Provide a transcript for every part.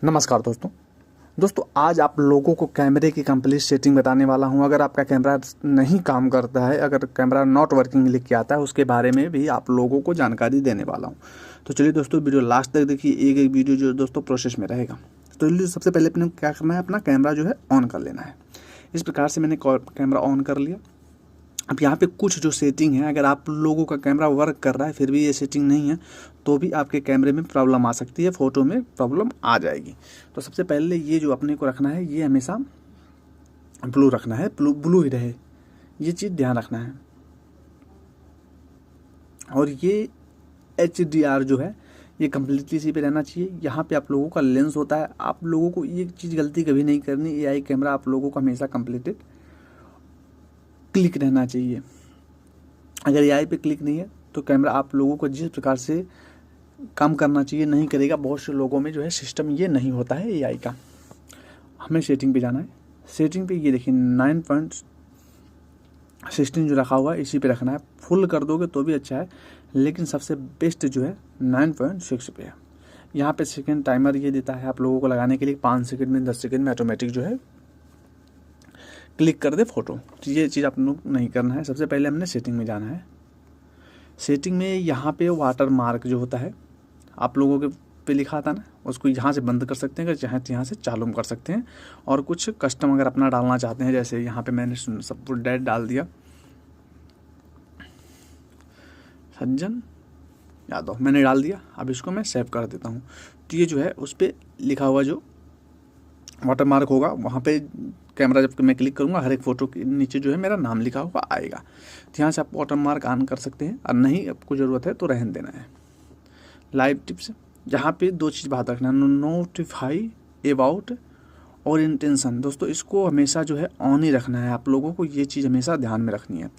नमस्कार दोस्तों आज आप लोगों को कैमरे की कंप्लीट सेटिंग बताने वाला हूं। अगर आपका कैमरा नहीं काम करता है, अगर कैमरा नॉट वर्किंग लिख के आता है, उसके बारे में भी आप लोगों को जानकारी देने वाला हूं। तो चलिए दोस्तों वीडियो लास्ट तक देखिए, एक एक वीडियो जो दोस्तों प्रोसेस में रहेगा। तो सबसे पहले अपने क्या करना है, अपना कैमरा जो है ऑन कर लेना है। इस प्रकार से मैंने कैमरा ऑन कर लिया। अब यहाँ पे कुछ जो सेटिंग है, अगर आप लोगों का कैमरा वर्क कर रहा है फिर भी ये सेटिंग नहीं है तो भी आपके कैमरे में प्रॉब्लम आ सकती है, फ़ोटो में प्रॉब्लम आ जाएगी। तो सबसे पहले ये जो अपने को रखना है, ये हमेशा ब्लू रखना है, ब्लू ही रहे, ये चीज़ ध्यान रखना है। और ये HDR जो है ये कम्प्लीटली इसी पे रहना चाहिए। यहाँ पे आप लोगों का लेंस होता है, आप लोगों को ये चीज़ गलती कभी नहीं करनी। AI कैमरा आप लोगों को हमेशा कम्प्लीटेड क्लिक रहना चाहिए। अगर AI पे क्लिक नहीं है तो कैमरा आप लोगों को जिस प्रकार से काम करना चाहिए नहीं करेगा। बहुत से लोगों में जो है सिस्टम ये नहीं होता है AI का। हमें सेटिंग पे जाना है। सेटिंग पे ये देखिए 9.16 जो रखा हुआ है इसी पे रखना है। फुल कर दोगे तो भी अच्छा है, लेकिन सबसे बेस्ट जो है 9.6 पे है। यहाँ पे सेकेंड टाइमर ये देता है आप लोगों को लगाने के लिए 5 सेकंड में, 10 सेकंड में ऑटोमेटिक जो है क्लिक कर दे फोटो। तो ये चीज़ आप लोग नहीं करना है। सबसे पहले हमने सेटिंग में जाना है। सेटिंग में यहाँ पे वाटर मार्क जो होता है आप लोगों के पे लिखा था ना, उसको यहाँ से बंद कर सकते हैं, अगर चाहे तो यहाँ से चालू कर सकते हैं। और कुछ कस्टम अगर अपना डालना चाहते हैं, जैसे यहाँ पे मैंने सब कुछ डेट डाल दिया, सज्जन यादव मैंने डाल दिया। अब इसको मैं सेव कर देता हूँ। तो ये जो है उस पर लिखा हुआ जो वाटर मार्क होगा वहाँ पे कैमरा जब मैं क्लिक करूँगा हर एक फ़ोटो के नीचे जो है मेरा नाम लिखा हुआ आएगा। तो यहाँ से आप वाटर मार्क ऑन कर सकते हैं, और नहीं आपको ज़रूरत है तो रहने देना है। लाइव टिप्स, यहाँ पे दो चीज़ बात रखना है, नोटिफाई अबाउट और इंटेंशन। दोस्तों इसको हमेशा जो है ऑन ही रखना है, आप लोगों को ये चीज़ हमेशा ध्यान में रखनी है।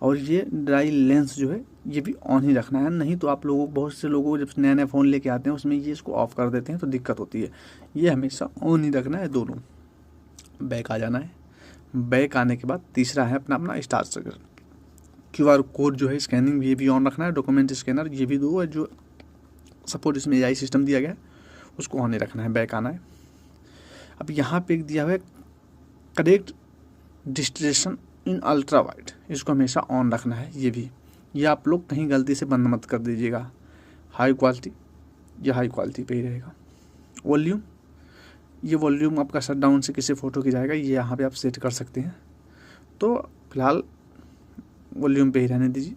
और ये ड्राई लेंस जो है ये भी ऑन ही रखना है, नहीं तो आप लोगों बहुत से लोगों जब नया नया फ़ोन लेके आते हैं उसमें ये इसको ऑफ़ कर देते हैं तो दिक्कत होती है। ये हमेशा ऑन ही रखना है दोनों। बैक आ जाना है। बैक आने के बाद तीसरा है अपना स्टार स्ट्रक्चर। QR कोड जो है स्कैनिंग ये भी ऑन रखना है। डॉक्यूमेंट स्कैनर ये भी दो है जो सपोर्ट इसमें AI सिस्टम दिया गया है, उसको ऑन ही रखना है। बैक आना है। अब यहाँ पे एक दिया हुआ है correct distance in ultra wide, इसको हमेशा ऑन रखना है। ये आप लोग कहीं गलती से बंद मत कर दीजिएगा। हाई क्वालिटी, ये हाई क्वालिटी पे ही रहेगा। वॉल्यूम, ये वॉल्यूम आपका शट डाउन से किसी फ़ोटो की जाएगा, ये यहाँ पे आप सेट कर सकते हैं। तो फिलहाल वॉल्यूम पे ही रहने दीजिए।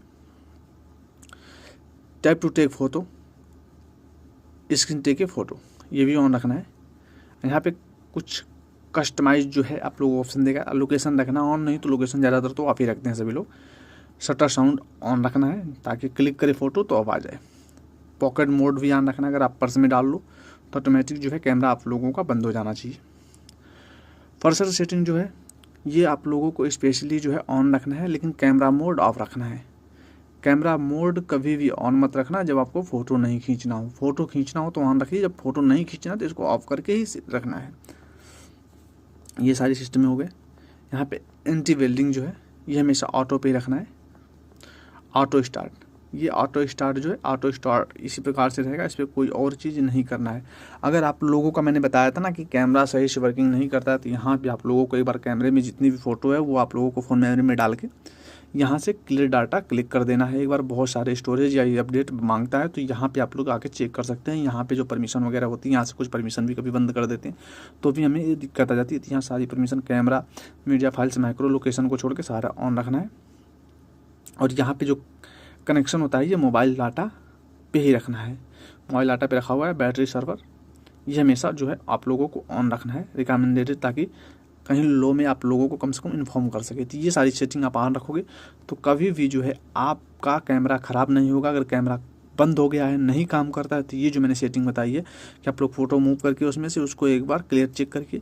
Tap to take photo, screen take a photo, ये भी ऑन रखना है। यहाँ पे कुछ कस्टमाइज जो है आप लोग ऑप्शन देगा। लोकेशन रखना ऑन, नहीं तो लोकेशन ज़्यादातर तो आप ही रखते हैं सभी लोग। शटर साउंड ऑन रखना है ताकि क्लिक करे फ़ोटो तो अब आ जाए। पॉकेट मोड भी ऑन रखना है, अगर आप पर्स में डाल लो तो ऑटोमेटिक जो है कैमरा आप लोगों का बंद हो जाना चाहिए। फर्सर सेटिंग जो है ये आप लोगों को स्पेशली जो है ऑन रखना है, लेकिन कैमरा मोड ऑफ रखना है। कैमरा मोड कभी भी ऑन मत रखना जब आपको फ़ोटो नहीं खींचना हो। फ़ोटो खींचना हो तो ऑन रखिए, जब फ़ोटो नहीं खींचना तो इसको ऑफ करके ही रखना है। ये सारी सिस्टम हो गए। यहाँ पे एंटी वेल्डिंग जो है ये हमेशा ऑटो पे रखना है। ऑटो स्टार्ट, ये ऑटो स्टार्ट जो है ऑटो स्टार्ट इसी प्रकार से रहेगा, इस पर कोई और चीज़ नहीं करना है। अगर आप लोगों का मैंने बताया था ना कि कैमरा सही से वर्किंग नहीं करता है, तो यहाँ पे आप लोगों को एक बार कैमरे में जितनी भी फ़ोटो है वो आप लोगों को फ़ोन मेमोरी में डाल के यहाँ से क्लियर डाटा क्लिक कर देना है। एक बार बहुत सारे स्टोरेज या अपडेट मांगता है तो यहाँ पे आप लोग आके चेक कर सकते हैं। यहाँ पे जो परमिशन वगैरह होती है, यहाँ से कुछ परमिशन भी कभी बंद कर देते हैं तो भी हमें ये दिक्कत आ जाती है। तो यहाँ सारी permission, camera, media files, micro location को छोड़ के सारा ऑन रखना है। और यहाँ पे जो कनेक्शन होता है ये मोबाइल डाटा पे ही रखना है। मोबाइल डाटा पे रखा हुआ है। बैटरी, सर्वर, ये हमेशा जो है आप लोगों को ऑन रखना है, रिकमेंडेड, ताकि कहीं लो में आप लोगों को कम से कम इन्फॉर्म कर सके। तो ये सारी सेटिंग आप ऑन रखोगे तो कभी भी जो है आपका कैमरा ख़राब नहीं होगा। अगर कैमरा बंद हो गया है, नहीं काम करता है, तो ये जो मैंने सेटिंग बताई है कि आप लोग फ़ोटो मूव करके उसमें से उसको एक बार क्लियर चेक करके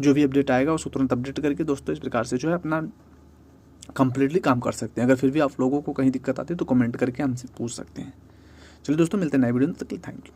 जो भी अपडेट आएगा उसको तुरंत अपडेट करके दोस्तों इस प्रकार से जो है अपना कंप्लीटली काम कर सकते हैं। अगर फिर भी आप लोगों को कहीं दिक्कत आती है तो कमेंट करके हमसे पूछ सकते हैं। चलिए दोस्तों मिलते हैं नए वीडियो में, तब तक के लिए थैंक यू।